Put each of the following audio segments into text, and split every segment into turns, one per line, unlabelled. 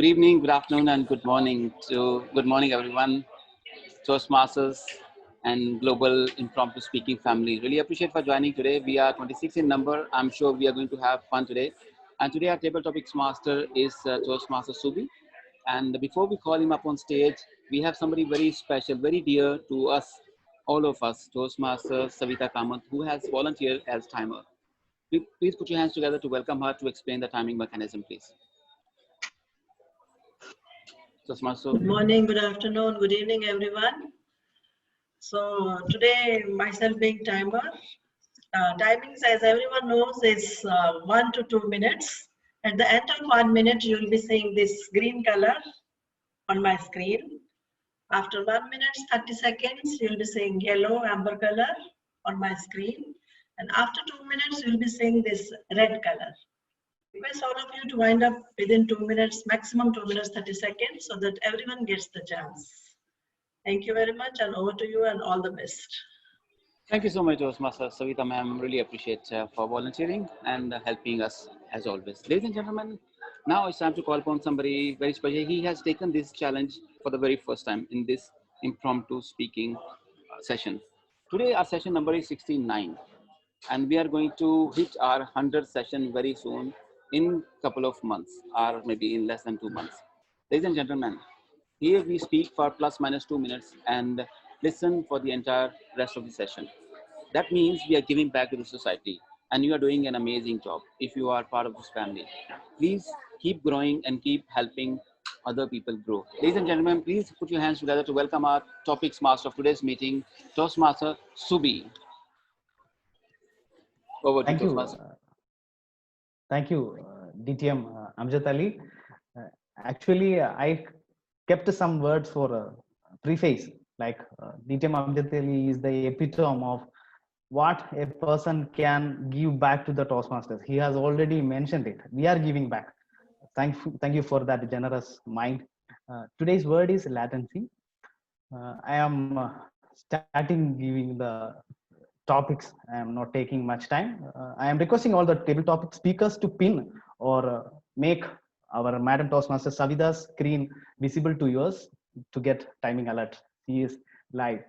Good evening, good afternoon, and good morning, everyone. Toastmasters and global impromptu speaking family. Really appreciate for joining today. We are 26 in number. I'm sure we are going to have fun today. And today our table topics master is Toastmaster Subi. And before we call him up on stage, we have somebody very special, very dear to us, all of us, Toastmaster Savita Kamath, who has volunteered as timer. Please put your hands together to welcome her to explain the timing mechanism, please.
Good morning, good afternoon, good evening, everyone. So today, myself being timer, timings, as everyone knows, is 1 to 2 minutes. At the end of 1 minute, you will be seeing this green color on my screen. After 1 minute, 30 seconds, you'll be seeing yellow amber color on my screen. And after 2 minutes, you'll be seeing this red color. Request all of you to wind up within 2 minutes, maximum 2 minutes, 30 seconds, so that everyone gets the chance. Thank you very much, and over to you, and all the best.
Thank you so much, Toastmaster Savita ma'am. Really appreciate for volunteering and helping us as always. Ladies and gentlemen, now it's time to call upon somebody very special. He has taken this challenge for the very first time in this impromptu speaking session. Today, our session number is 69. And we are going to hit our 100th session very soon in a couple of months or maybe in less than 2 months. Ladies and gentlemen, here we speak for plus minus 2 minutes and listen for the entire rest of the session. That means we are giving back to the society and you are doing an amazing job if you are part of this family. Please keep growing and keep helping other people grow. Ladies and gentlemen, please put your hands together to welcome our topics master of today's meeting, Toastmaster Subi. Over to Toastmaster.
Thank you, DTM Amjad Ali. Actually, I kept some words for preface, like DTM Amjad Ali is the epitome of what a person can give back to the Toastmasters. He has already mentioned it. We are giving back. Thank you for that generous mind. Today's word is latency. I am starting giving the topics. I am not taking much time. I am requesting all the table topic speakers to pin or make our Madam Toastmaster Savita's screen visible to yours to get timing alert. He is live.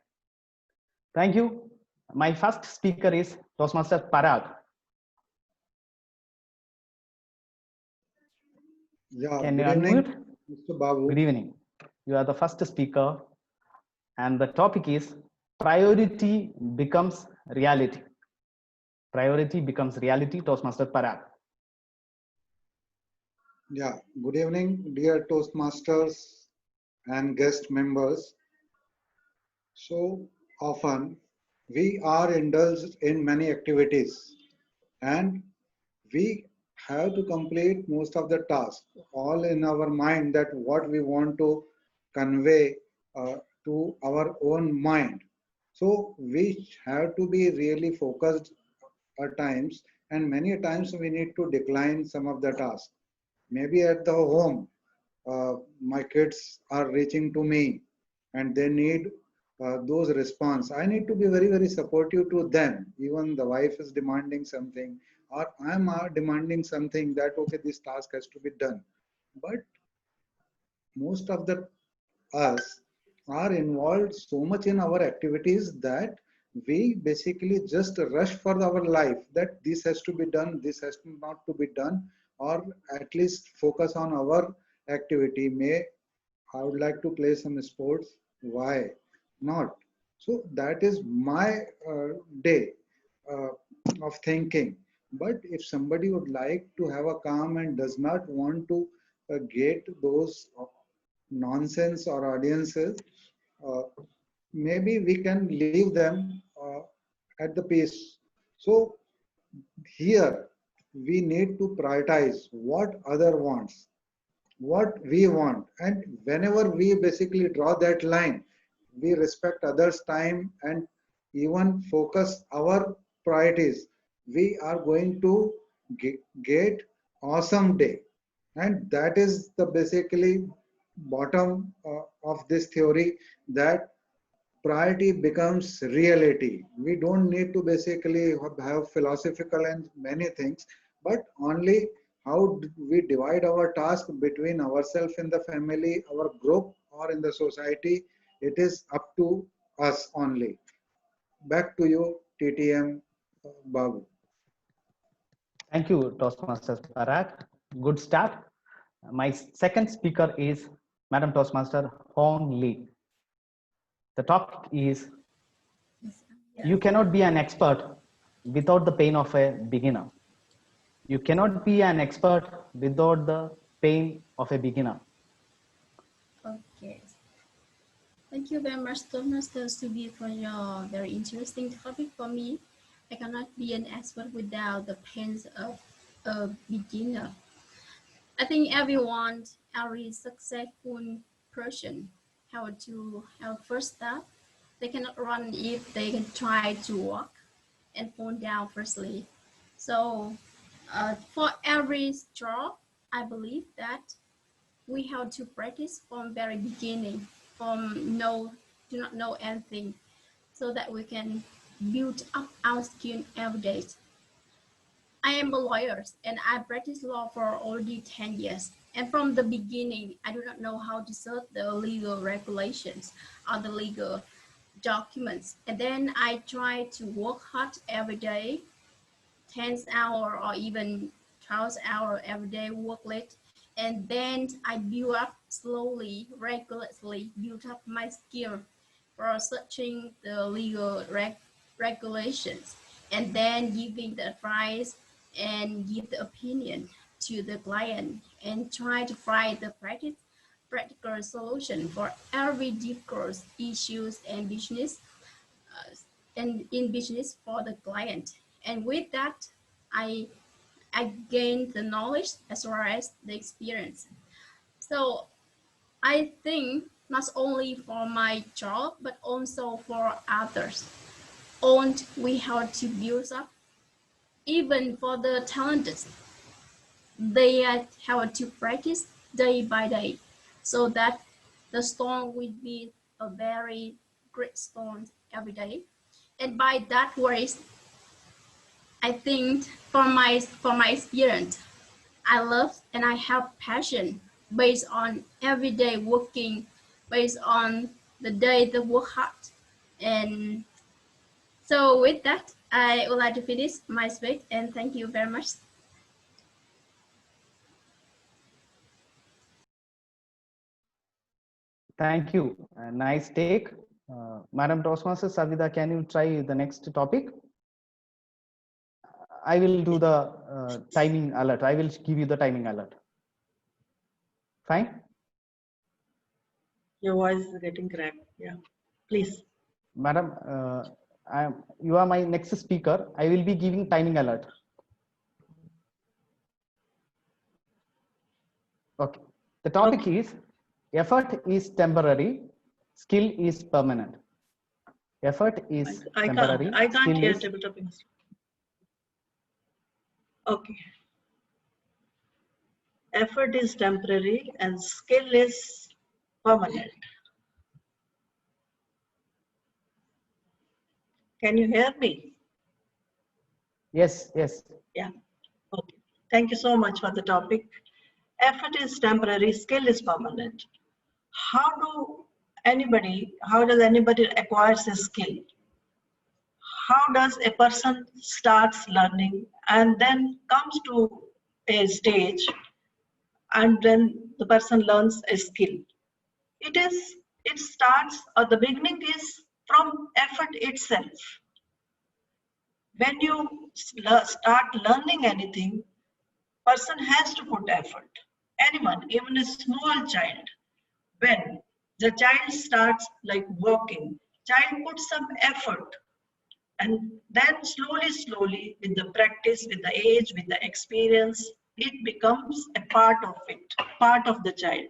Thank you. My first speaker is Toastmaster Parag.
Yeah,
Can you unmute? Mr. Babu. Good evening. You are the first speaker, and the topic is priority becomes reality. Priority becomes reality, Toastmaster Parag.
Yeah, good evening, dear Toastmasters and guest members. So often we are indulged in many activities and we have to complete most of the tasks, all in our mind that what we want to convey to our own mind. So we have to be really focused at times, and many times we need to decline some of the tasks. Maybe at the home, my kids are reaching to me and they need those response. I need to be very, very supportive to them. Even the wife is demanding something, or I'm demanding something that, okay, this task has to be done. But most of the us are involved so much in our activities that we basically just rush for our life, that this has to be done, this has not to be done, or at least focus on our activity. I would like to play some sports. Why not? So that is my day of thinking. But if somebody would like to have a calm and does not want to get those nonsense or audiences, maybe we can leave them at the pace. So here we need to prioritize what other wants, what we want, and whenever we basically draw that line, we respect others' time and even focus our priorities, we are going to get awesome day. And that is the basically bottom of this theory, that priority becomes reality. We don't need to basically have philosophical and many things, but only how we divide our task between ourselves in the family, our group, or in the society, it is up to us only. Back to you, TTM Babu.
Thank you, Toastmasters Parag. Good start. My second speaker is Madam Toastmaster Hong Lee. The topic is you cannot be an expert without the pain of a beginner. You cannot be an expert without the pain of a beginner.
Okay. Thank you very much, Mr. Subi, for your very interesting topic for me. I cannot be an expert without the pains of a beginner. I think every successful person have to have first step. They cannot run if they can try to walk and fall down firstly. So for every job, I believe that we have to practice from very beginning, from do not know anything, so that we can build up our skill every day. I am a lawyer and I practice law for already 10 years. And from the beginning, I do not know how to search the legal regulations or the legal documents. And then I try to work hard every day, 10 hours or even 12 hours every day, work late. And then I build up slowly, regularly, build up my skill for searching the legal regulations and then giving the advice and give the opinion to the client and try to find the practical solution for every difficult issues and business and in business for the client. And with that, I gain the knowledge as well as the experience. So I think not only for my job, but also for others. And we have to build up, even for the talented, they have to practice day by day so that the stone will be a very great stone every day. And by that way, I think from my experience, I love and I have passion based on everyday working, based on the day the work hard. And so with that, I would like to finish my speech and thank you very much.
Thank you. Nice take. Madam Toastmaster Savida, can you try the next topic? I will do the timing alert. I will give you the timing alert. Fine?
Your voice is getting cracked. Yeah, please.
Madam, you are my next speaker. I will be giving timing alert. Okay. The topic is effort is temporary, skill is permanent. Effort is temporary.
I can't hear
is...
tabletop. Okay. Effort is temporary and skill is permanent. Can you hear me?
Yes, yes.
Yeah. Okay. Thank you so much for the topic. Effort is temporary, skill is permanent. How does anybody acquire a skill? How does a person starts learning and then comes to a stage and then the person learns a skill? It starts, or the beginning is from effort itself. When you start learning anything, person has to put effort. Anyone, even a small child, when the child starts like walking, child puts some effort, and then slowly with the practice, with the age, with the experience, it becomes a part of it, part of the child.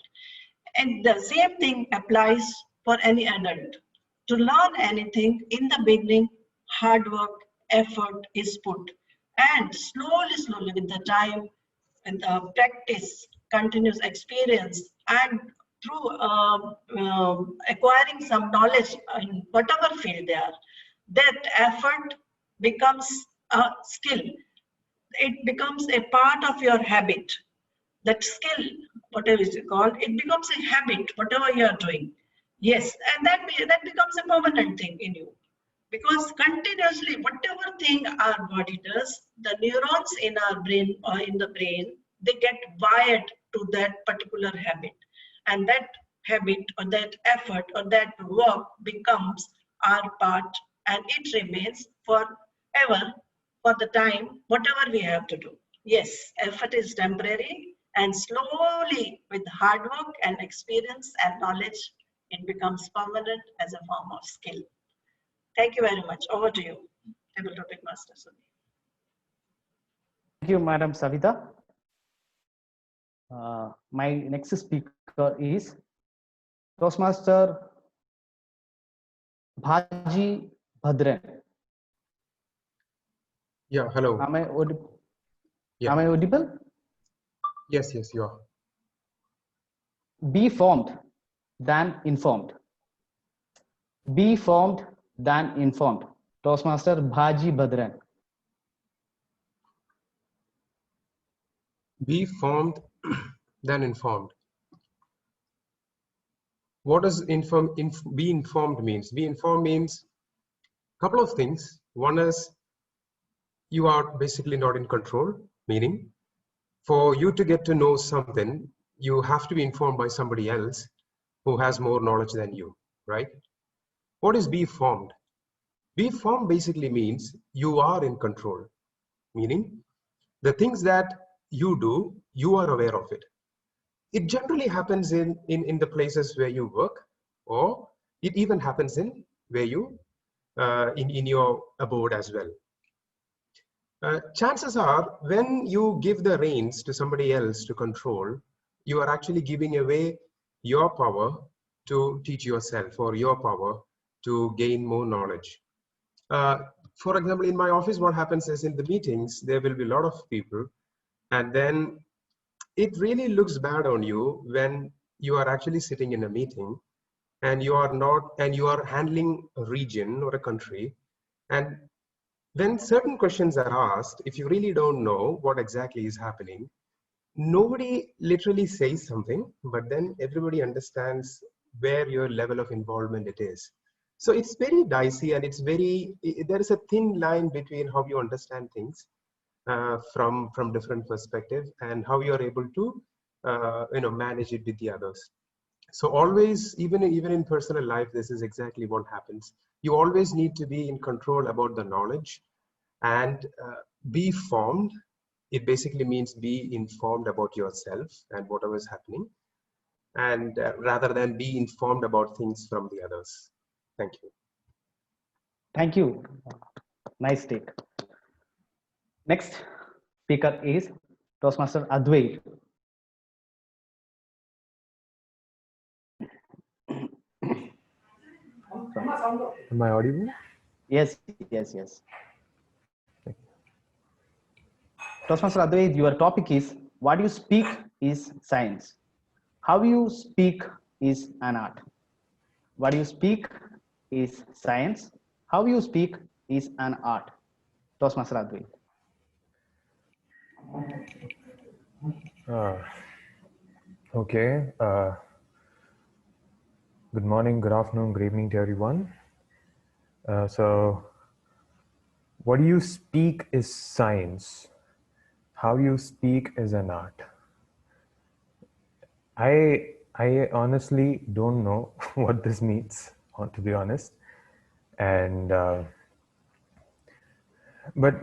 And the same thing applies for any adult. To learn anything, in the beginning, hard work, effort is put. And slowly with the time, and the practice, continuous experience, and through acquiring some knowledge in whatever field they are, that effort becomes a skill. it becomes a part of your habit. That skill, whatever is called, it becomes a habit, whatever you are doing. Yes, and that becomes a permanent thing in you. Because continuously, whatever thing our body does, the neurons in our brain or in the brain, they get wired to that particular habit. And that habit or that effort or that work becomes our part, and it remains forever for the time, whatever we have to do. Yes, effort is temporary, and slowly with hard work and experience and knowledge, it becomes permanent as a form of skill. Thank you very much. Over to you, Table Topic Master Sudhi.
Thank you, Madam Savita. My next speaker is Toastmaster Bhaji Bhadran.
Yeah, hello.
Am I audible?
Yeah.
Am I audible?
Yes, you are.
Be formed than informed. Be formed than informed. Toastmaster Bhaji Bhadran.
Be formed than informed. What does be informed means? Be informed means a couple of things. One is you are basically not in control, meaning for you to get to know something, you have to be informed by somebody else who has more knowledge than you, right? What is be formed? Be formed basically means you are in control, meaning the things that you do, you are aware of it. It generally happens in the places where you work, or it even happens in where you in your abode as well. Chances are when you give the reins to somebody else to control, you are actually giving away your power to teach yourself, or your power to gain more knowledge. For example, in my office, what happens is in the meetings, there will be a lot of people, and then it really looks bad on you when you are actually sitting in a meeting and you are handling a region or a country, and when certain questions are asked, if you really don't know what exactly is happening, nobody literally says something, but then everybody understands where your level of involvement it is. So it's very dicey, and there is a thin line between how you understand things from different perspectives and how you are able to manage it with the others. So always, even in personal life, this is exactly what happens. You always need to be in control about the knowledge, and be formed. It basically means be informed about yourself and whatever is happening, and rather than be informed about things from the others. Thank you.
Thank you. Nice take. Next speaker is Toastmaster Advait.
Am I audible?
Yes. Toastmaster Advait, your topic is what you speak is science. How you speak is an art. What you speak is science. How you speak is an art. Toastmaster Advait.
Okay. Good morning, good afternoon, good evening to everyone. So, what you speak is science. How you speak is an art. I honestly don't know what this means, to be honest. And but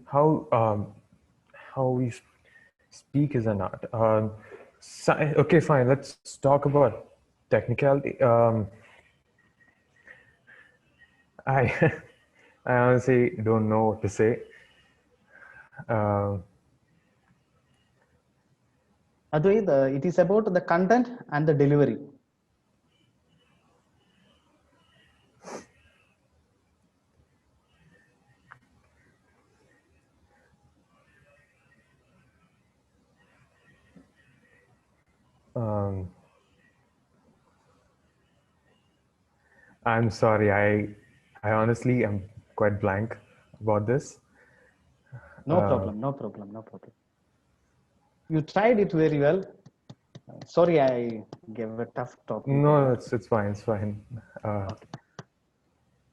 how we speak is an art. Okay, fine. Let's talk about technicality. I I honestly don't know what to say.
Advait, it is about the content and the delivery.
I'm sorry. I honestly am quite blank about this.
No problem, no problem, no problem. You tried it very well. Sorry, I gave a tough topic.
No, it's fine. It's fine.
Okay.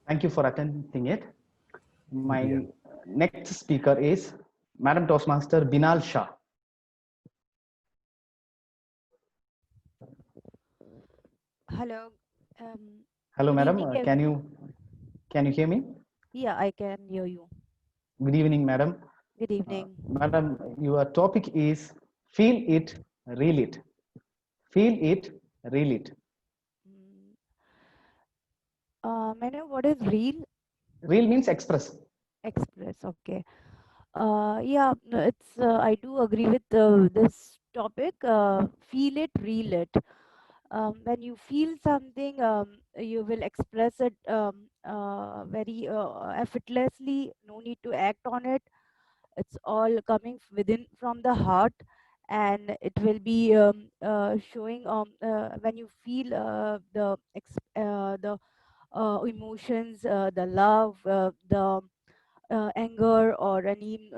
Thank you for attending it. My
Yeah.
next speaker is Madam Toastmaster Binal Shah.
Hello.
Hello,
Good
madam.
evening.
Can you hear me?
Yeah, I can hear you.
Good evening, madam.
Good evening.
Madam, your topic is feel it, reel it. Feel it, reel it.
Madam, what is real?
Reel means express.
Express. Okay. Yeah, no, it's. I do agree with this topic. Feel it, reel it. When you feel something, you will express it very effortlessly. No need to act on it. It's all coming within from the heart, and it will be showing when you feel the emotions, the love, the anger, or any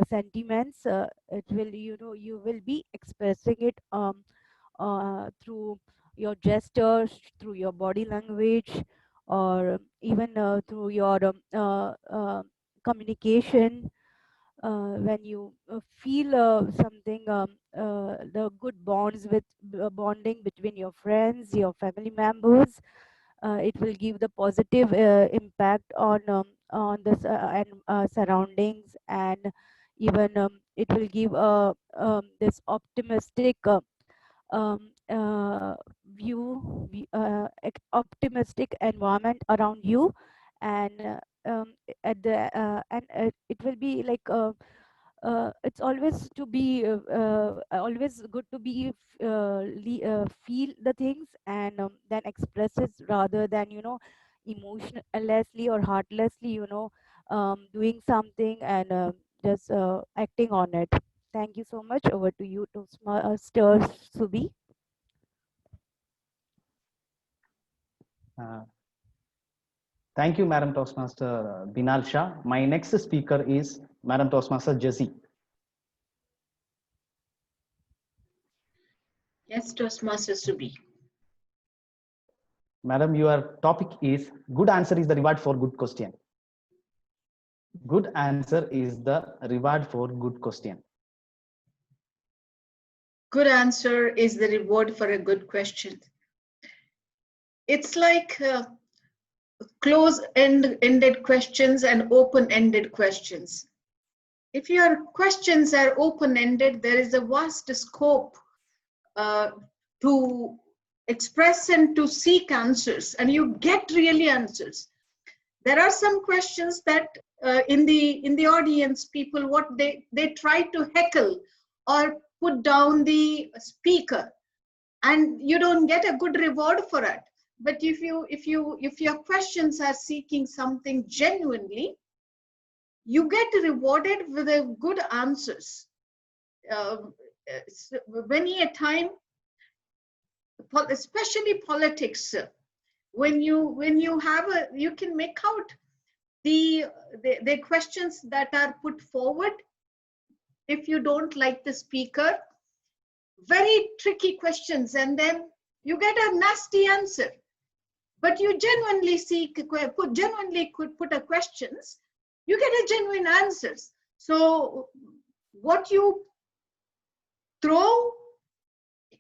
sentiments. It will, you will be expressing it through your gestures, through your body language, or even through your communication. When you feel something, the good bonds with bonding between your friends, your family members, it will give the positive impact on the surroundings, and even it will give this optimistic optimistic environment around you, and at the and it will be like it's always to be always good to be feel the things, and then express it, rather than emotionlessly or heartlessly, doing something and just acting on it. Thank you so much. Over to you, Toastmaster Subi.
Thank you, Madam Toastmaster Binal Shah. My next speaker is Madam Toastmaster Jessie.
Yes, Toastmaster Subi.
Madam, your topic is good answer is the reward for good question. Good answer is the reward for good question.
Good answer is the reward for a good question. It's like close-ended questions and open-ended questions. If your questions are open-ended, there is a vast scope to express and to seek answers, and you get really answers. There are some questions that in the audience, people what they try to heckle or put down the speaker, and you don't get a good reward for it. But if your questions are seeking something genuinely, you get rewarded with a good answers. Many a time, especially politics, when you have you can make out the questions that are put forward. If you don't like the speaker, very tricky questions, and then you get a nasty answer. But you genuinely could put a questions, you get a genuine answers. So what you throw,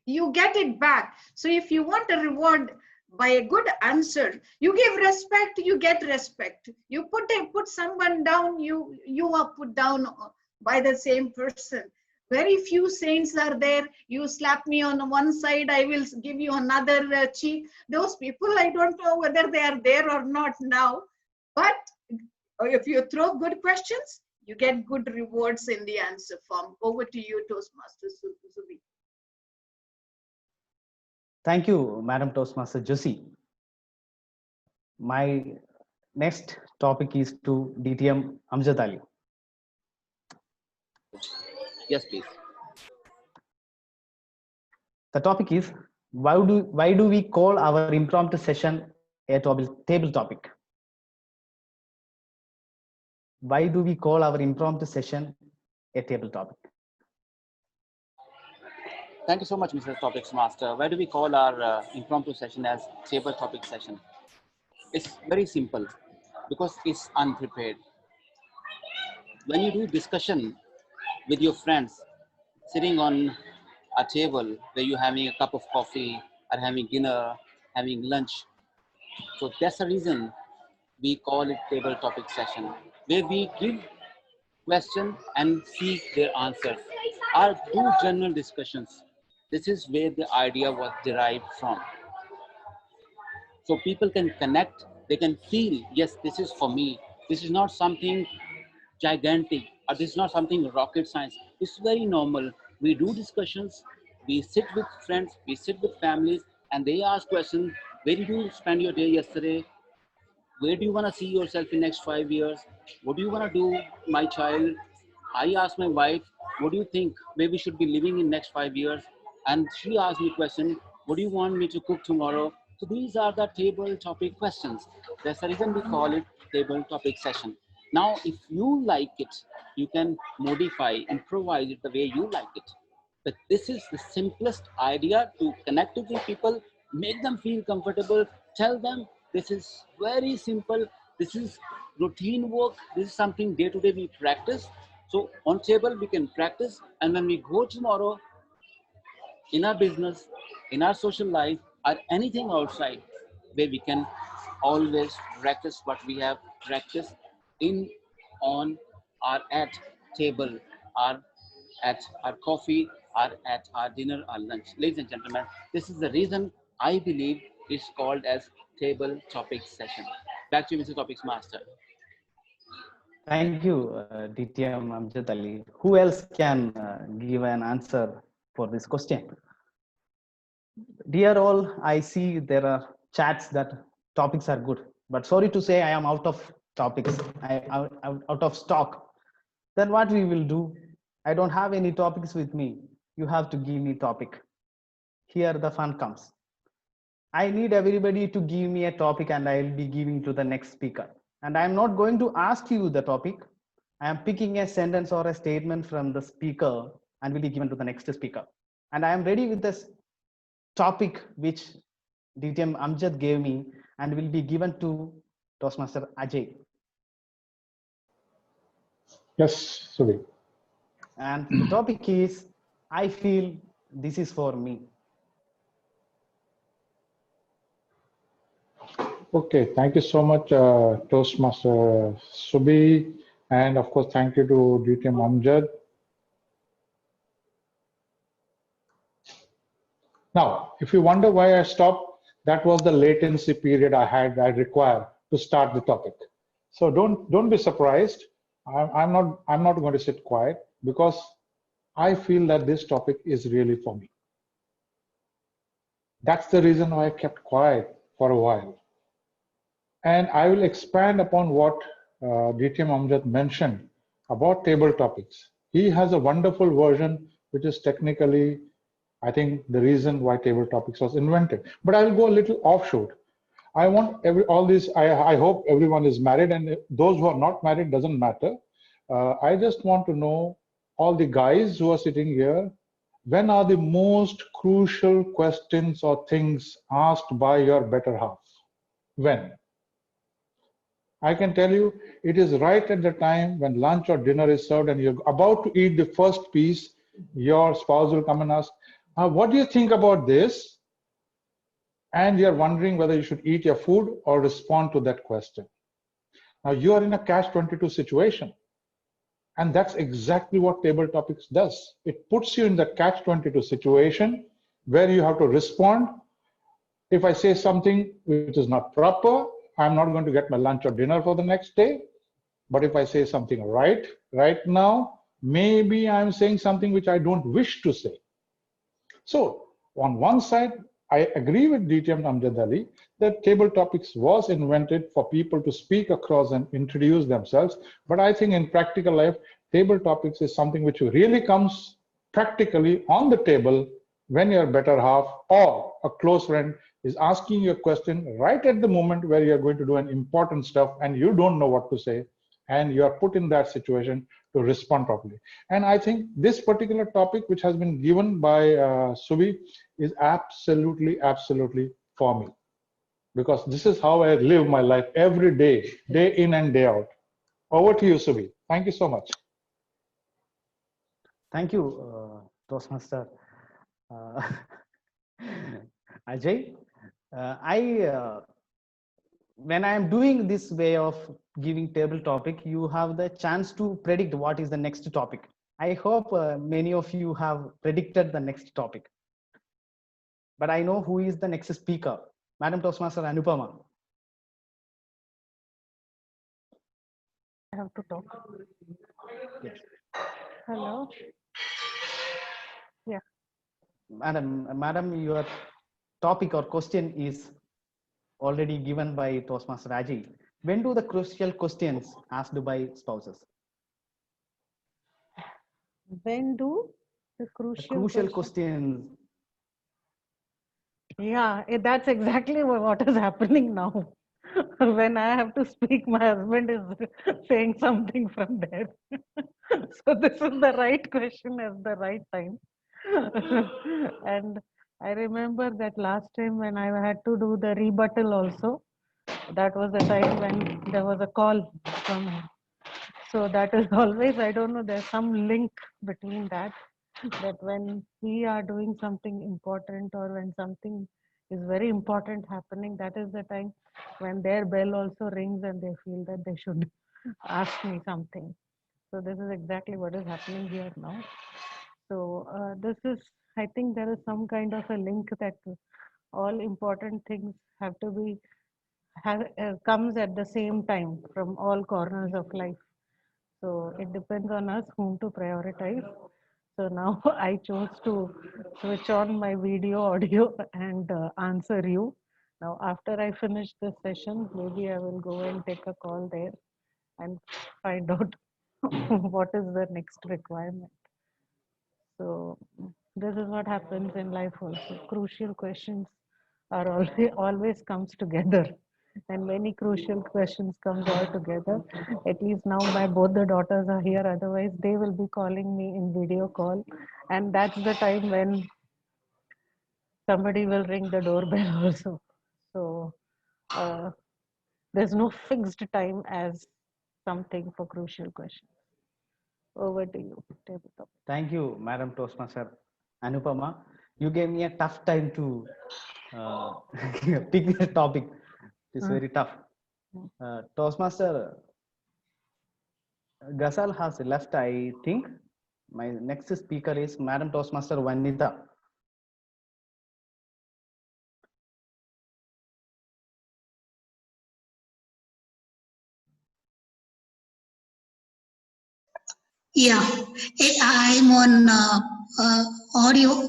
you get it back. So if you want a reward by a good answer, you give respect, you get respect. You put someone down, you are put down by the same person. Very few saints are there. You slap me on one side, I will give you another cheek. Those people, I don't know whether they are there or not now. But if you throw good questions, you get good rewards in the answer form. Over to you, Toastmaster Subi.
Thank you, Madam Toastmaster Josie. My next topic is to DTM Amjad Ali.
Yes, please.
The topic is why do we call our impromptu session a a table topic. Why do we call our impromptu session a table topic?
Thank you so much, Mr. Topics Master. Why do we call our impromptu session as table topic session? It's very simple because it's unprepared. When you do discussion with your friends, sitting on a table where you're having a cup of coffee or having dinner, having lunch. So that's the reason we call it table topic session, where we give questions and seek their answers. Our two general discussions. This is where the idea was derived from. So people can connect, they can feel, yes, this is for me. This is not something gigantic, or this is not something rocket science. It's very normal. We do discussions, we sit with friends, we sit with families, and they ask questions. Where did you spend your day yesterday? Where do you want to see yourself in next 5 years? What do you want to do, my child? I asked my wife, what do you think where we should be living in next 5 years? And she asked me question, what do you want me to cook tomorrow? So these are the table topic questions. That's the reason we call it table topic session. Now, if you like it, you can modify, improvise it the way you like it. But this is the simplest idea to connect with the people, make them feel comfortable, tell them this is very simple, this is routine work, this is something day to day we practice. So on table we can practice, and when we go tomorrow in our business, in our social life, or anything outside, where we can always practice what we have practiced in, on, or at table, or at our coffee, or at our dinner or lunch. Ladies and gentlemen, this is the reason I believe it's called as table topic session. Back to you, Mr. Topics Master.
Thank you, DTM Amjad Ali. Who else can give an answer for this question? Dear all, I see there are chats that topics are good, but sorry to say I am out of topics. I'm out of stock. Then what we will do? I don't have any topics with me. You have to give me topic. Here the fun comes. I need everybody to give me a topic, and I will be giving to the next speaker. And I'm not going to ask you the topic. I am picking a sentence or a statement from the speaker and will be given to the next speaker. And I am ready with this topic which DTM Amjad gave me and will be given to Toastmaster Ajay.
Yes, Subi.
And the topic is, I feel this is for me.
Okay, thank you so much, Toastmaster Subi. And of course, thank you to DTM Amjad. Now, if you wonder why I stopped, that was the latency period I required to start the topic. So don't be surprised. I'm not going to sit quiet, because I feel that this topic is really for me. That's the reason why I kept quiet for a while. And I will expand upon what DTM Amjad mentioned about table topics. He has a wonderful version, which is technically, I think, the reason why table topics was invented. But I will go a little offshoot. I want I hope everyone is married, and those who are not married, doesn't matter. I just want to know, all the guys who are sitting here, when are the most crucial questions or things asked by your better half? When? I can tell you, it is right at the time when lunch or dinner is served and you're about to eat the first piece. Your spouse will come and ask, what do you think about this? And you're wondering whether you should eat your food or respond to that question. Now you are in a catch-22 situation. And that's exactly what table topics does. It puts you in the catch-22 situation where you have to respond. If I say something which is not proper, I'm not going to get my lunch or dinner for the next day. But if I say something right now, maybe I'm saying something which I don't wish to say. So on one side, I agree with DTM Amjad Ali that table topics was invented for people to speak across and introduce themselves. But I think in practical life, table topics is something which really comes practically on the table when your better half or a close friend is asking you a question right at the moment where you're going to do an important stuff and you don't know what to say, and you are put in that situation to respond properly. And I think this particular topic, which has been given by Subi, is absolutely for me, because this is how I live my life every day, day in and day out. Over to you, Subi. Thank you so much.
Thank you, Toastmaster Ajay. When I am doing this way of giving table topic, you have the chance to predict what is the next topic. I hope many of you have predicted the next topic. But I know who is the next speaker, Madam Toastmaster Anupama.
I have to talk.
Yes.
Hello. Yeah.
Madam, your topic or question is already given by Toastmaster Ajay. When do the crucial questions asked by spouses?
When do the crucial
questions?
Yeah, that's exactly what is happening now. When I have to speak, my husband is saying something from there. So this is the right question at the right time. And I remember that last time when I had to do the rebuttal also, that was the time when there was a call from him. So that is always, I don't know, there's some link between that when we are doing something important or when something is very important happening, that is the time when their bell also rings and they feel that they should ask me something. So this is exactly what is happening here now. So this is, I think there is some kind of a link that all important things have to be, comes at the same time from all corners of life. So it depends on us whom to prioritize. So now I chose to switch on my video audio and answer you. Now after I finish this session, maybe I will go and take a call there and find out what is the next requirement. So this is what happens in life also. Crucial questions are always comes together. And many crucial questions comes all together. At least now my both the daughters are here, otherwise they will be calling me in video call, and that's the time when somebody will ring the doorbell also. So there's no fixed time as something for crucial questions. Over to you.
Thank you, Madam Toastmaster Anupama. You gave me a tough time to pick the topic. It's very tough. Toastmaster Ghazal has left, I think. My next speaker is Madam Toastmaster Vanita.
Yeah, I'm on audio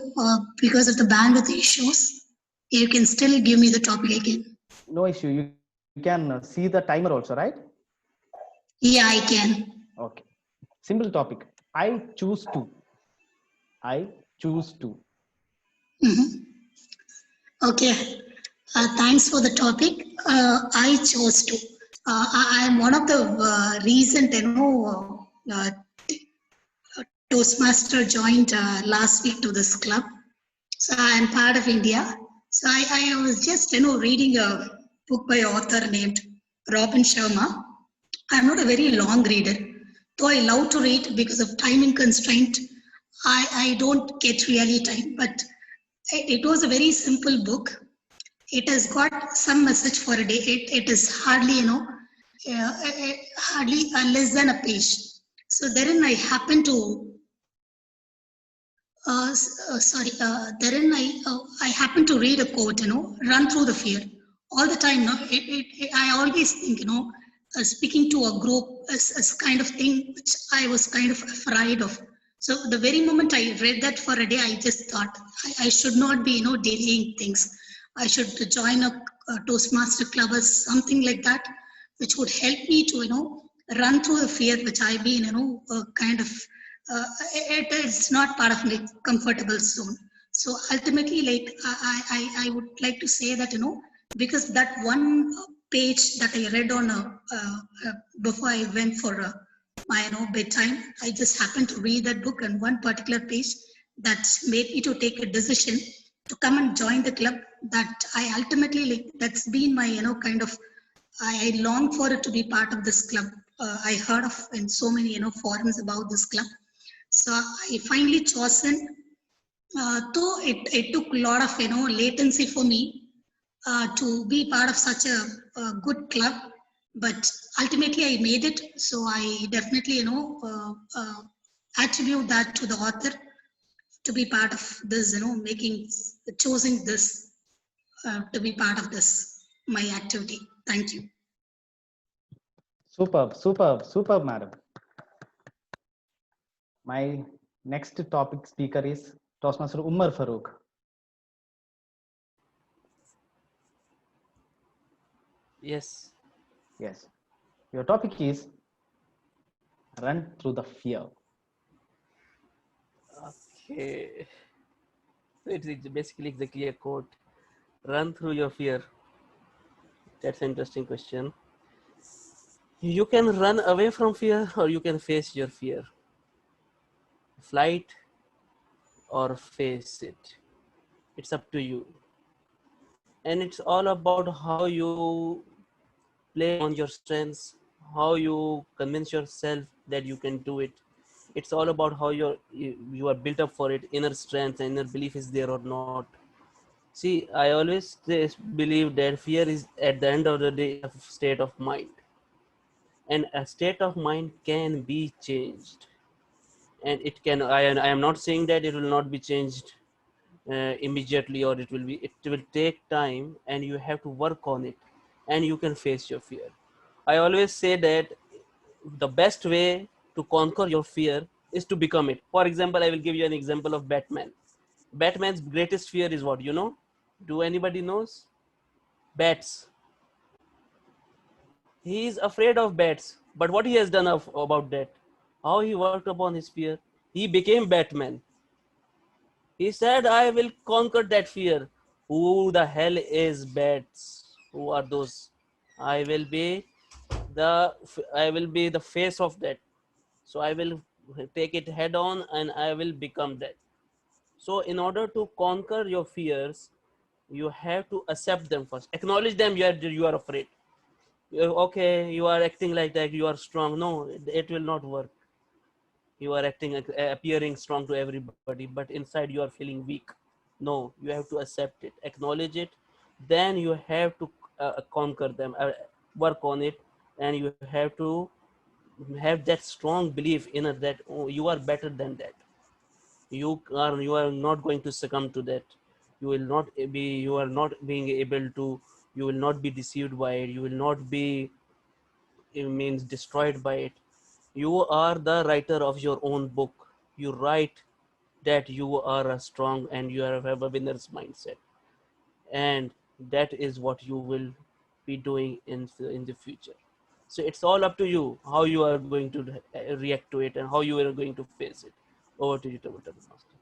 because of the bandwidth issues. You can still give me the topic again.
No issue. You can see the timer also, right?
Yeah, I can.
Okay. Simple topic. I choose to. I choose to.
Okay. Thanks for the topic. I chose to. I am one of the recent, Toastmaster joined last week to this club. So I am part of India. So I was just, reading a book by author named Robin Sharma. I'm not a very long reader. Though I love to read because of timing constraint, I don't get really time. But it was a very simple book. It has got some message for a day. It is hardly, hardly less than a page. So therein I happen to therein I happen to read a quote, run through the fear. All the time, I always think, speaking to a group is kind of thing which I was kind of afraid of. So the very moment I read that for a day, I just thought I should not be, delaying things. I should join a Toastmaster club or something like that, which would help me to, run through the fear which I've been, kind of, it is not part of my comfortable zone. So ultimately, like I would like to say that, because that one page that I read on before I went for my bedtime, I just happened to read that book, and one particular page that made me to take a decision to come and join the club. That I ultimately, like, that's been my kind of, I long for it to be part of this club. I heard of in so many forums about this club, so I finally chosen. Though it took a lot of latency for me to be part of such a good club, but ultimately I made it. So I definitely attribute that to the author to be part of this, choosing this to be part of this my activity. Thank you.
Superb, superb, superb, madam. My next topic speaker is Toastmaster Umar Farooq.
Yes.
Yes. Your topic is run through the fear.
Okay. It's basically exactly a quote. Run through your fear. That's an interesting question. You can run away from fear, or you can face your fear. Flight or face it. It's up to you. And it's all about how you play on your strengths, how you convince yourself that you can do it. It's all about how you are built up for it, inner strength and inner belief is there or not. See, I always believe that fear is at the end of the day a state of mind, and a state of mind can be changed, and it can. I am not saying that it will not be changed immediately, or it will take time, and you have to work on it, and you can face your fear. I always say that the best way to conquer your fear is to become it. For example, I will give you an example of Batman. Batman's greatest fear is what, do anybody knows? Bats. He is afraid of bats, but what he has done about that, how he worked upon his fear, he became Batman. He said, I will conquer that fear. Who the hell is bats? Who are those? I will be the face of that. So I will take it head on, and I will become that. So in order to conquer your fears, you have to accept them first. Acknowledge them. You are afraid. Okay, you are acting like that. You are strong. No, it will not work. You are appearing strong to everybody, but inside you are feeling weak. No, you have to accept it, acknowledge it. Then you have to conquer them, work on it, and you have to have that strong belief in it that, oh, you are better than that. You are not going to succumb to that. You are not being able to, you will not be deceived by it. You will not be, it means, destroyed by it. You are the writer of your own book. You write that you are a strong and you have a winner's mindset, and that is what you will be doing in the future. So it's all up to you how you are going to react to it and how you are going to face it. Over to you, Master.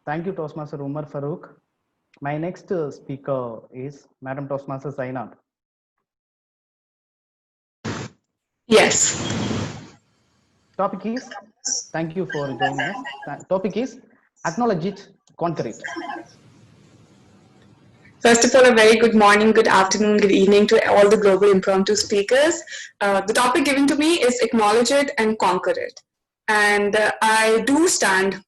Thank you, Toastmaster Umar Farooq. My next speaker is Madam Toastmaster Zainab.
Yes.
Topic is, thank you for joining us. Topic is, acknowledge it, conquer it.
First of all, a very good morning, good afternoon, good evening to all the global impromptu speakers. The topic given to me is acknowledge it and conquer it. And I do stand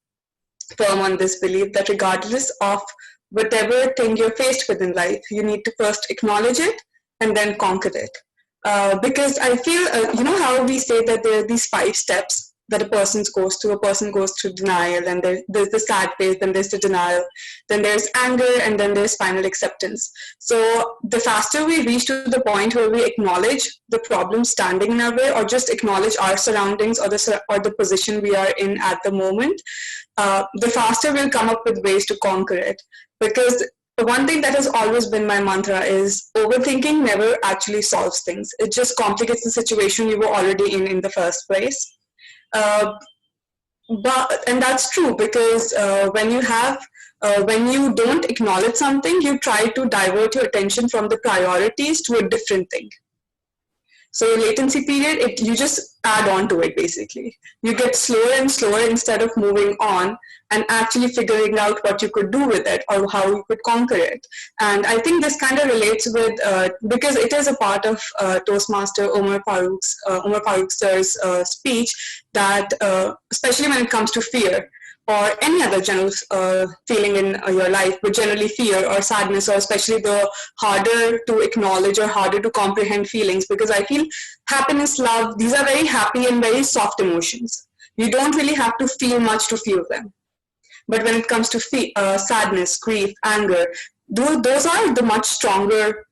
firm on this belief that regardless of whatever thing you're faced with in life, you need to first acknowledge it and then conquer it. Because I feel, you know how we say that there are these 5 steps that a person goes through. A person goes through denial, and there's the sad phase, then there's the denial, then there's anger, and then there's final acceptance. So the faster we reach to the point where we acknowledge the problem standing in our way, or just acknowledge our surroundings or the position we are in at the moment, the faster we'll come up with ways to conquer it. Because the one thing that has always been my mantra is overthinking never actually solves things. It just complicates the situation you were already in the first place. and that's true because when you don't acknowledge something, you try to divert your attention from the priorities to a different thing. So latency period, you just add on to it basically. You get slower and slower instead of moving on and actually figuring out what you could do with it or how you could conquer it. And I think this kind of relates with, because it is a part of Toastmaster Omar Farooq's speech that, especially when it comes to fear, or any other general feeling in your life, but generally fear or sadness, or especially the harder to acknowledge or harder to comprehend feelings, because I feel happiness, love, these are very happy and very soft emotions. You don't really have to feel much to feel them. But when it comes to sadness, grief, anger, those are the much stronger,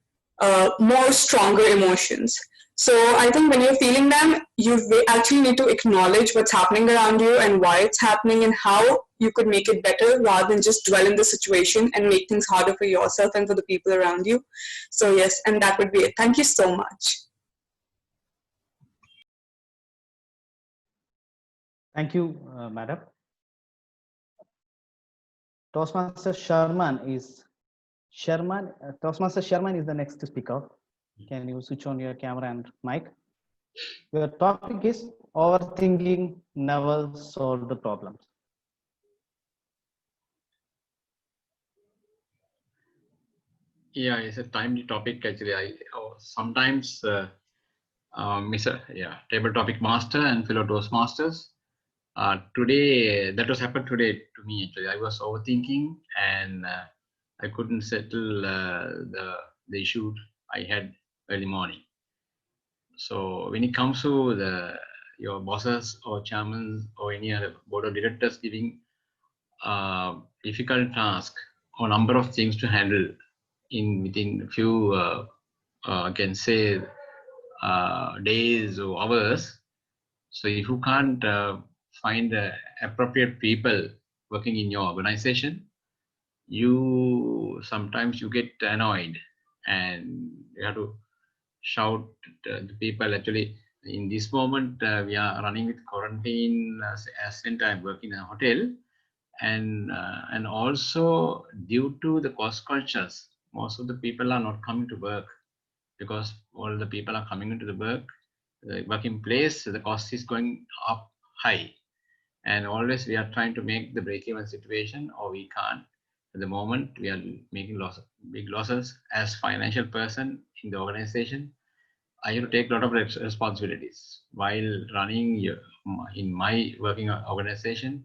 more stronger emotions. So I think when you're feeling them, you actually need to acknowledge what's happening around you and why it's happening and how you could make it better rather than just dwell in the situation and make things harder for yourself and for the people around you. So yes, and that would be it. Thank you so much.
Thank you, madam. Toastmaster Toastmaster Sherman is the next speaker. Can you switch on your camera and mic? Your topic is overthinking never solve the problems.
Yeah, it's a timely topic actually. I sometimes miss a table topic master and fellow Toastmasters. Today, that was happened today to me actually. I was overthinking and I couldn't settle the issue I had early morning. So when it comes to your bosses or chairmen or any other board of directors giving difficult task or number of things to handle within a few I can say days or hours. So if you can't find appropriate people working in your organization, sometimes you get annoyed and you have to shout the people. Actually, in this moment, we are running with quarantine as center. I work in a hotel, and also due to the cost conscious, most of the people are not coming to work because all the people are coming into the working place. The cost is going up high, and always we are trying to make the break-even situation, or we can't. At the moment, we are making big losses. As financial person in the organization, I have to take a lot of responsibilities while running in my working organization.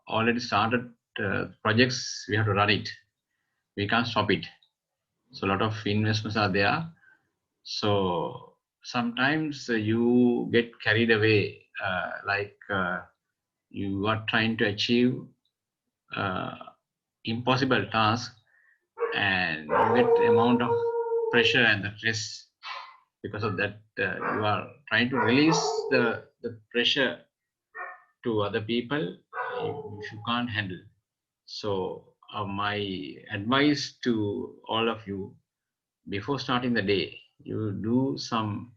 Already started projects, we have to run it. We can't stop it. So a lot of investments are there. So sometimes you get carried away, you are trying to achieve impossible task, and you get amount of pressure and the stress. Because of that, you are trying to release the pressure to other people if you can't handle. So my advice to all of you, before starting the day, you do some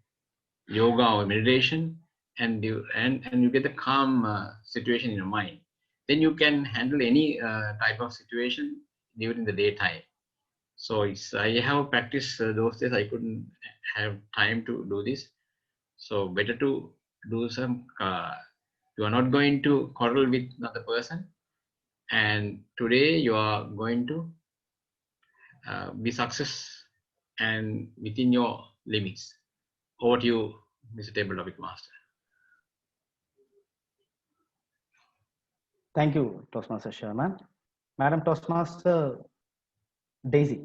yoga or meditation, and you get the calm situation in your mind. Then you can handle any type of situation during the daytime. So I have practiced those days. I couldn't have time to do this. So better to do some. You are not going to quarrel with another person, and today you are going to be success and within your limits. Over to you, Mr. Table Topic Master.
Thank you, Toastmaster Sherman. Madam Toastmaster Daisy.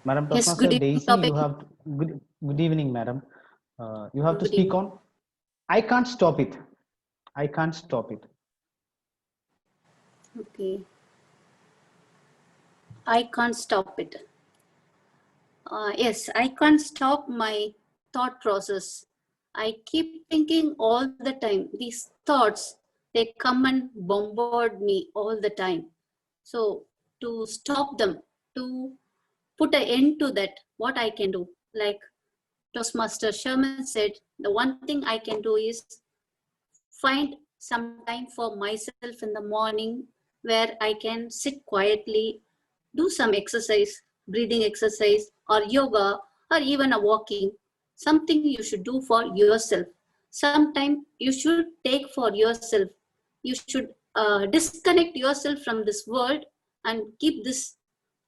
Madam Toastmaster Daisy, you have good evening, madam. You have to speak on. I can't stop it. I can't stop it.
Okay. I can't stop it. Yes, I can't stop my thought process. I keep thinking all the time. These thoughts, they come and bombard me all the time. So to stop them, to put an end to that, what I can do, like Toastmaster Sherman said, the one thing I can do is find some time for myself in the morning where I can sit quietly, do some exercise, breathing exercise or yoga or even a walking, something you should do for yourself. Sometime you should take for yourself. You should disconnect yourself from this world and keep this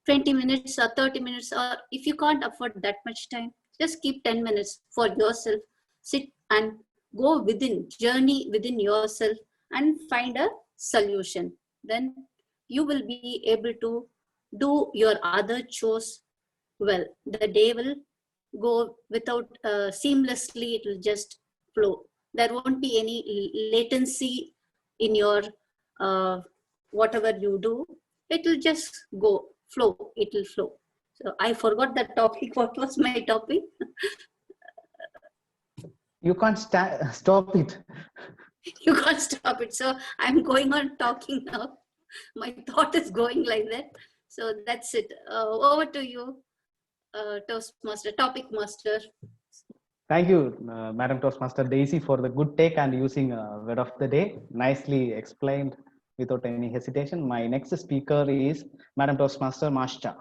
20 minutes or 30 minutes, or if you can't afford that much time, just keep 10 minutes for yourself. Sit and go within, journey within yourself and find a solution. Then you will be able to do your other chores well. The day will go without seamlessly, it will just flow. There won't be any latency in your whatever you do. It will just go, flow, it will flow. So I forgot that topic. What was my topic?
You can't stop it.
You can't stop it. So I'm going on talking now. My thought is going like that. So that's it. Over to you, Toastmaster, Topic Master.
Thank you, Madam Toastmaster Daisy, for the good take and using word of the day. Nicely explained without any hesitation. My next speaker is Madam Toastmaster Masha.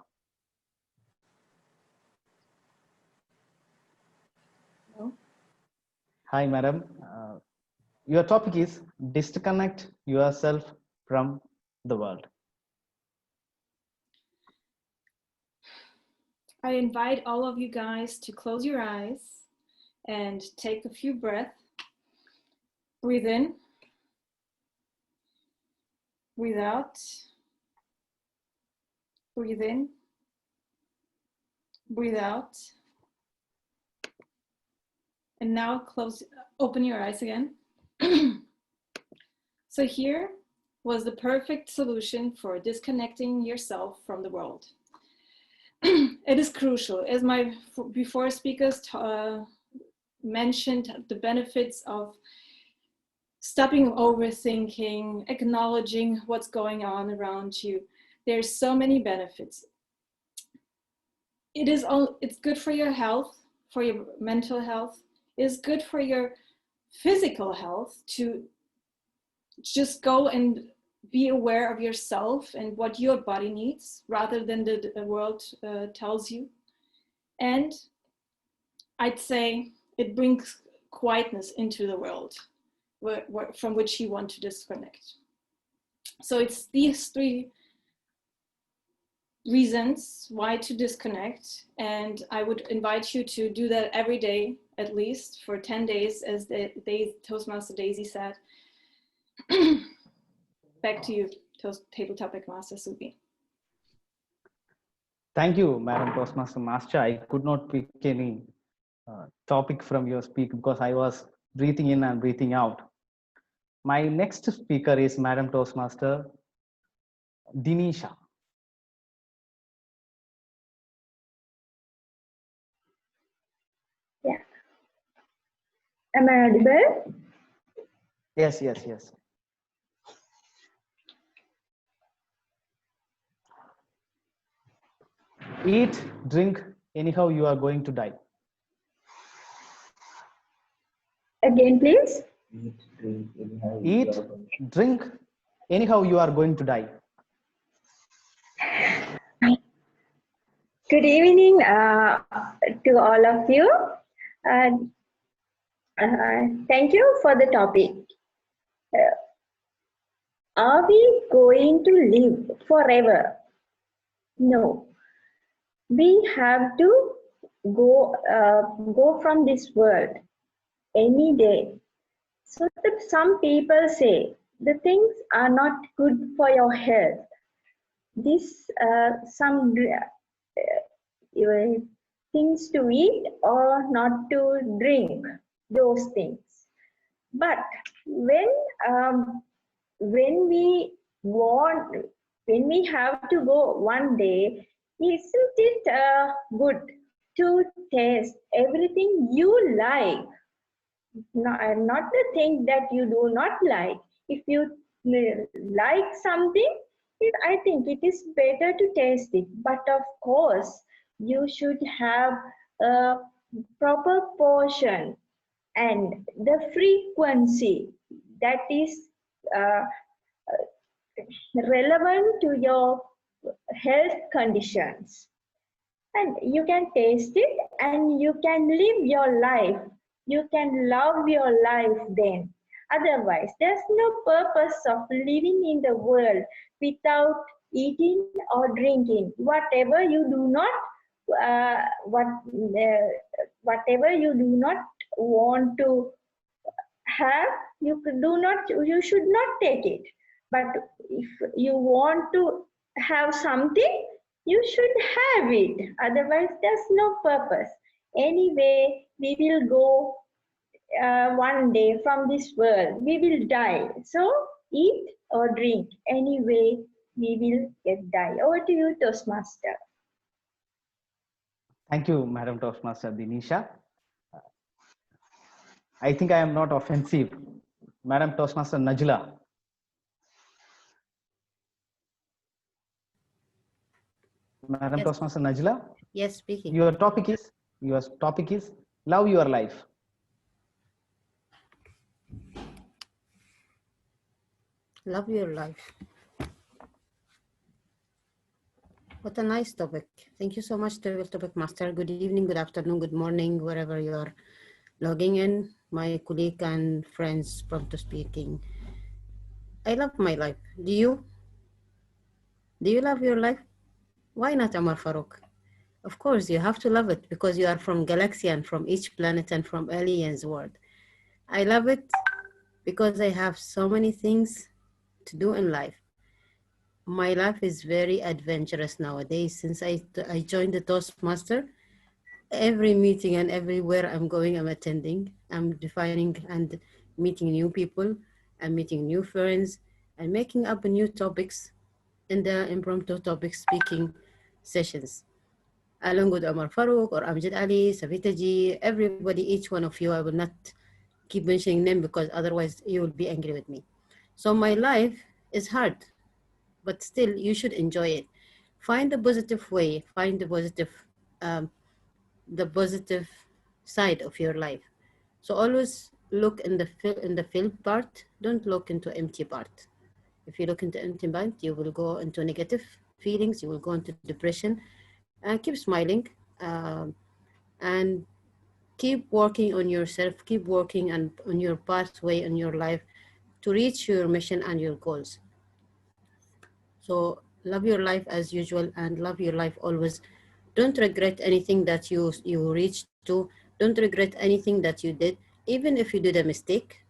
Hello.
Hi, Madam. Your topic is disconnect yourself from the world.
I invite all of you guys to close your eyes and take a few breaths. Breathe in, breathe out, breathe in, breathe out. And now open your eyes again. So here was the perfect solution for disconnecting yourself from the world. It is crucial, as my before speakers mentioned, the benefits of stopping overthinking, acknowledging what's going on around you. There's so many benefits. It's good for your health, for your mental health. It's good for your physical health to just go and be aware of yourself and what your body needs rather than the world tells you. And I'd say it brings quietness into the world from which you want to disconnect. So it's these three reasons why to disconnect, and I would invite you to do that every day, at least for 10 days, as Toastmaster Daisy said. Back to you, Table Topic Master Subi.
Thank you, Madam Toastmaster Master. I could not pick any topic from your speak because I was breathing in and breathing out. My next speaker is Madam Toastmaster Dinisha.
Yeah. Am I audible?
Yes, yes, yes. Eat, drink, anyhow you are going to die.
Again, please.
Eat, drink, anyhow you are going to die.
Good evening to all of you. Thank you for the topic. Are we going to live forever? No. We have to go from this world any day. So that some people say the things are not good for your health. This some things to eat or not to drink, those things. But when we have to go one day, isn't it good to taste everything you like? Not the thing that you do not like. If you like something, I think it is better to taste it. But of course, you should have proper portion and the frequency that is uh, relevant to your health conditions. And you can taste it and you can live your life. You can love your life then. Otherwise, there's no purpose of living in the world without eating or drinking. Whatever you do not, whatever you do not want to have, you should not take it. But if you want to have something, you should have it. Otherwise, there's no purpose. Anyway, we will go one day from this world. We will die. So eat or drink. Anyway, we will get die. Over to you, Toastmaster.
Thank you, Madam Toastmaster Dinisha. I think I am not offensive. Madam Toastmaster Najla. Madam
Yes.
Toastmaster Najla.
Yes, speaking.
Your topic is love your life.
Love your life. What a nice topic. Thank you so much, Topic Master. Good evening, good afternoon, good morning, wherever you're logging in, my colleague and friends Impromptu Speaking. I love my life. Do you? Do you love your life? Why not, Amar Farouk? Of course, you have to love it because you are from galaxy and from each planet and from aliens world. I love it because I have so many things to do in life. My life is very adventurous nowadays. Since I joined the Toastmaster, every meeting and everywhere I'm going, I'm attending. I'm defining and meeting new people. I'm meeting new friends and making up new topics in the impromptu topic speaking sessions. Along with Omar Farouk or Amjad Ali, Savita Ji, everybody, each one of you, I will not keep mentioning them because otherwise you will be angry with me. So my life is hard, but still you should enjoy it. Find the positive way, find the positive side of your life. So always look in the filled part. Don't look into empty part. If you look into empty part, you will go into negative feelings. You will go into depression. Keep smiling, and keep working on yourself. Keep working on your pathway in your life to reach your mission and your goals. So love your life as usual and love your life always. Don't regret anything that you reached to. Don't regret anything that you did. Even if you did a mistake,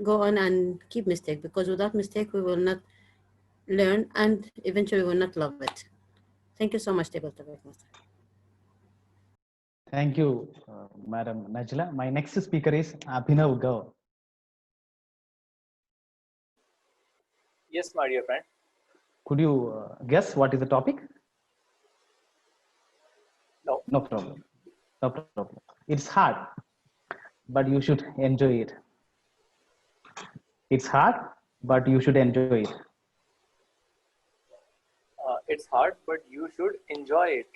go on and keep mistake, because without mistake, we will not learn and eventually we will not love it. Thank you so much, Table Topic Master.
Thank you, Madam Najla. My next speaker is Abhinav Gaur.
Yes, my dear friend.
Could you guess what is the topic?
No.
No problem. No problem. It's hard, but you should enjoy it. It's hard, but you should enjoy it.
It's hard, but you should enjoy it.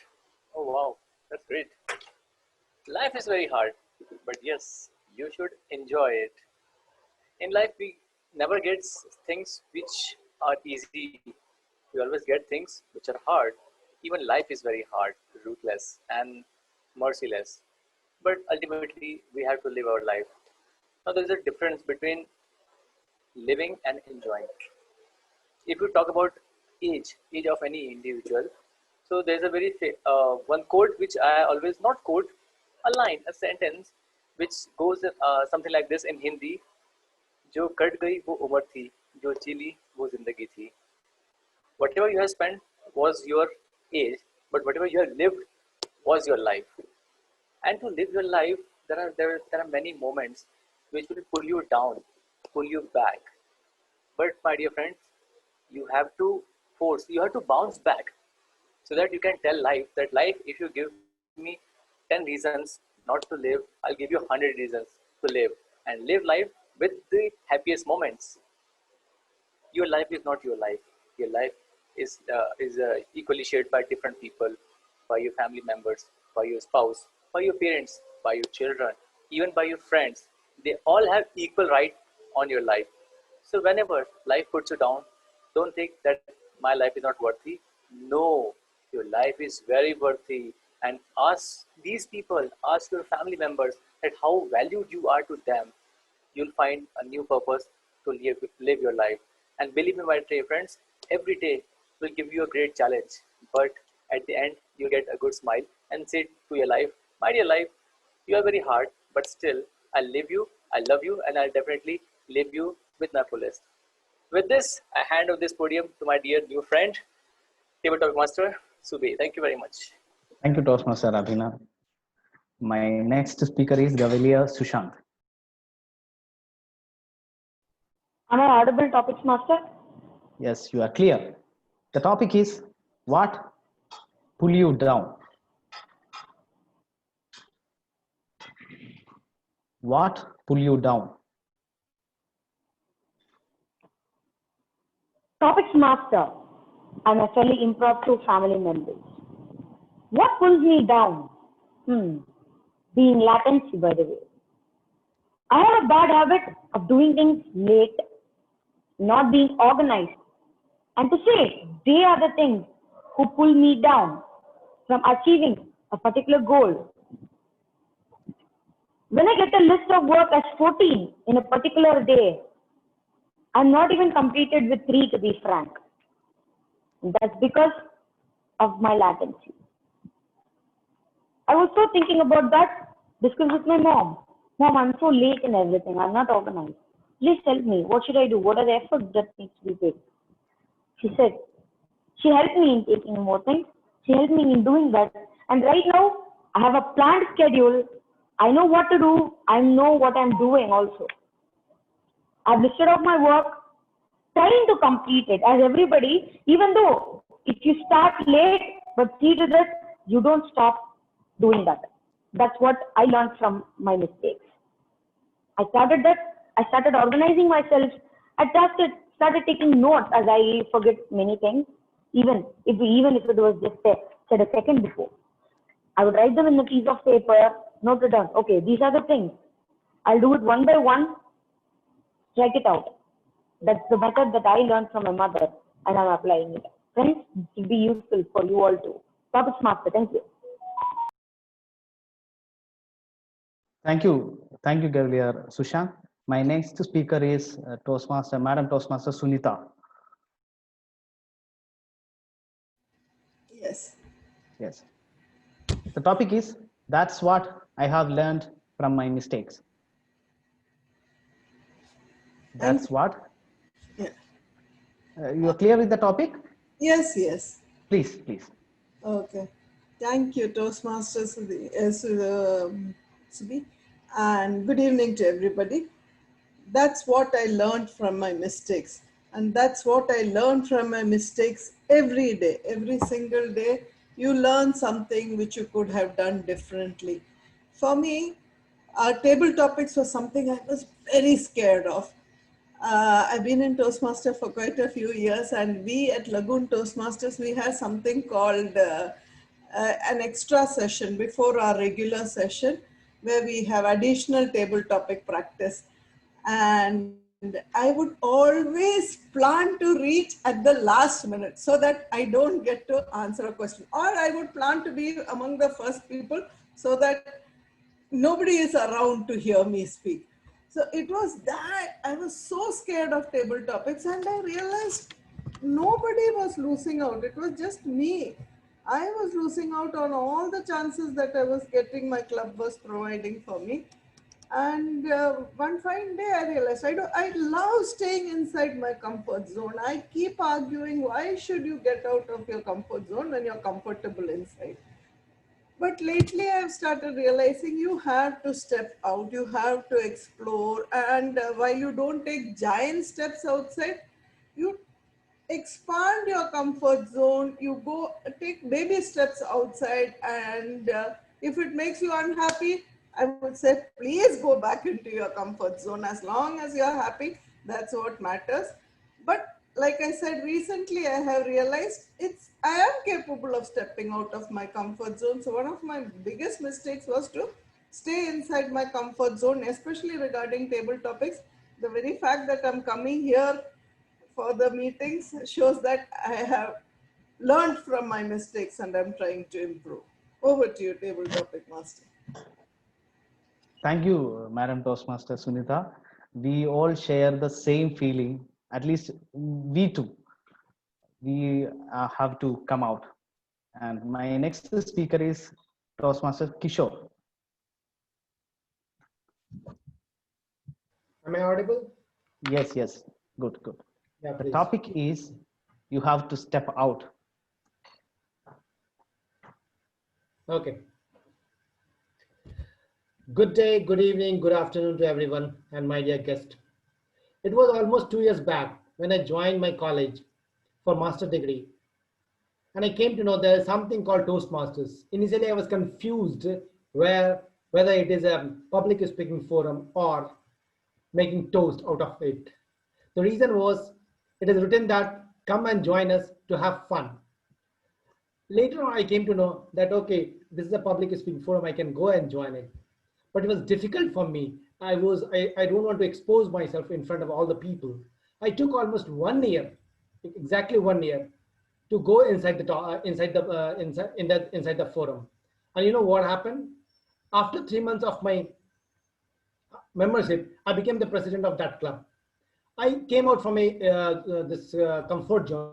Oh, wow. That's great. Life is very hard, but yes, you should enjoy it. In life, we never get things which are easy. We always get things which are hard. Even life is very hard, ruthless, and merciless. But ultimately, we have to live our life. Now, there's a difference between living and enjoying. If you talk about age of any individual, so there's a very one quote which I always not quote, a line, a sentence which goes something like this in Hindi: "जो cut गई वो उम्र थी, जो जीली वो जिंदगी थी." Whatever you have spent was your age, but whatever you have lived was your life. And to live your life, there are many moments which will pull you down, pull you back. But my dear friends, you have to bounce back, so that you can tell life that life, if you give me 10 reasons not to live, I'll give you 100 reasons to live, and live life with the happiest moments. Your life is not your life. Your life is equally shared by different people, by your family members, by your spouse, by your parents, by your children, even by your friends. They all have equal right on your life. So whenever life puts you down, don't think that my life is not worthy. No, your life is very worthy. And ask these people, ask your family members that how valued you are to them. You'll find a new purpose to live your life. And believe me, my dear friends, every day will give you a great challenge. But at the end, you get a good smile and say to your life, my dear life, you are very hard, but still, I live you, I love you, and I'll definitely live you with my fullest. With this, I hand over this podium to my dear new friend, tabletop master, Sube. Thank you very much.
Thank you, Toastmaster Abhinav. My next speaker is Gavilia Sushant.
Am I audible, Topics Master?
Yes, you are clear. The topic is what pull you down? What pull you down?
Topics Master, I'm actually impromptu family members. What pulls me down? Being latency, by the way. I have a bad habit of doing things late, not being organized. And to say they are the things who pull me down from achieving a particular goal. When I get a list of work as 14 in a particular day, I'm not even completed with 3, to be frank. That's because of my latency. I was so thinking about that, discussed with my mom. Mom, I'm so late in everything. I'm not organized. Please help me. What should I do? What are the efforts that needs to be taken? She said, she helped me in taking more things. She helped me in doing that. And right now, I have a planned schedule. I know what to do. I know what I'm doing also. I've listed out my work, trying to complete it as everybody, even though if you start late, but see to that, you don't stop doing that. That's what I learned from my mistakes. I started that. I started organizing myself. I started taking notes as I forget many things, even if it was just said a second before. I would write them in a piece of paper, note it down. Okay, these are the things. I'll do it one by one, strike it out. That's the method that I learned from my mother, and I'm applying it. Friends, it will be useful for you all too. Topics Master, thank you.
Thank you, Gavilia Sushant. My next speaker is Toastmaster, Madam Toastmaster Sunita.
Yes.
Yes. The topic is that's what I have learned from my mistakes. That's what?
Yeah.
You are clear with the topic?
Yes, yes.
Please.
Okay. Thank you, Toastmasters Subi. And good evening to everybody. That's what I learned from my mistakes. And that's what I learned from my mistakes every day. Every single day, you learn something which you could have done differently. For me, table topics was something I was very scared of. I've been in Toastmaster for quite a few years, and we at Lagoon Toastmasters, we have something called an extra session before our regular session, where we have additional table topic practice. And I would always plan to reach at the last minute so that I don't get to answer a question. Or I would plan to be among the first people so that nobody is around to hear me speak. So it was that I was so scared of table topics, and I realized nobody was losing out. It was just me. I was losing out on all the chances that I was getting, my club was providing for me. And one fine day I realized I love staying inside my comfort zone. I keep arguing, why should you get out of your comfort zone when you're comfortable inside? But lately I've started realizing you have to step out, you have to explore. And while you don't take giant steps outside, you expand your comfort zone, you go take baby steps outside. And if it makes you unhappy, I would say, please go back into your comfort zone. As long as you're happy, that's what matters. But like I said, recently I have realized I am capable of stepping out of my comfort zone. So one of my biggest mistakes was to stay inside my comfort zone, especially regarding table topics. The very fact that I'm coming here for the meetings shows that I have learned from my mistakes and I'm trying to improve. Over to you, table topic master.
Thank you, Madam Toastmaster Sunita. We all share the same feeling. At least we too. We have to come out. And my next speaker is Toastmaster Kishore.
Am I audible?
Yes, yes. Good, good.
Yeah,
the
please.
topic is you have to step out.
Okay. Good day, good evening, good afternoon to everyone and my dear guest. It was almost 2 years back when I joined my college for master degree. And I came to know there is something called Toastmasters. Initially, I was confused whether it is a public speaking forum or making toast out of it. The reason was it is written that come and join us to have fun. Later on, I came to know that, okay, this is a public speaking forum, I can go and join it. But it was difficult for me. I don't want to expose myself in front of all the people. I took almost 1 year, exactly 1 year, to go inside the forum. And you know what happened? After 3 months of my membership, I became the president of that club. I came out from this comfort zone.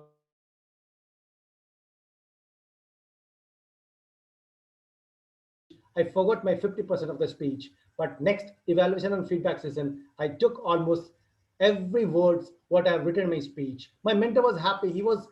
I forgot my 50% of the speech, but next evaluation and feedback session, I took almost every word what I have written in my speech. My mentor was happy. He was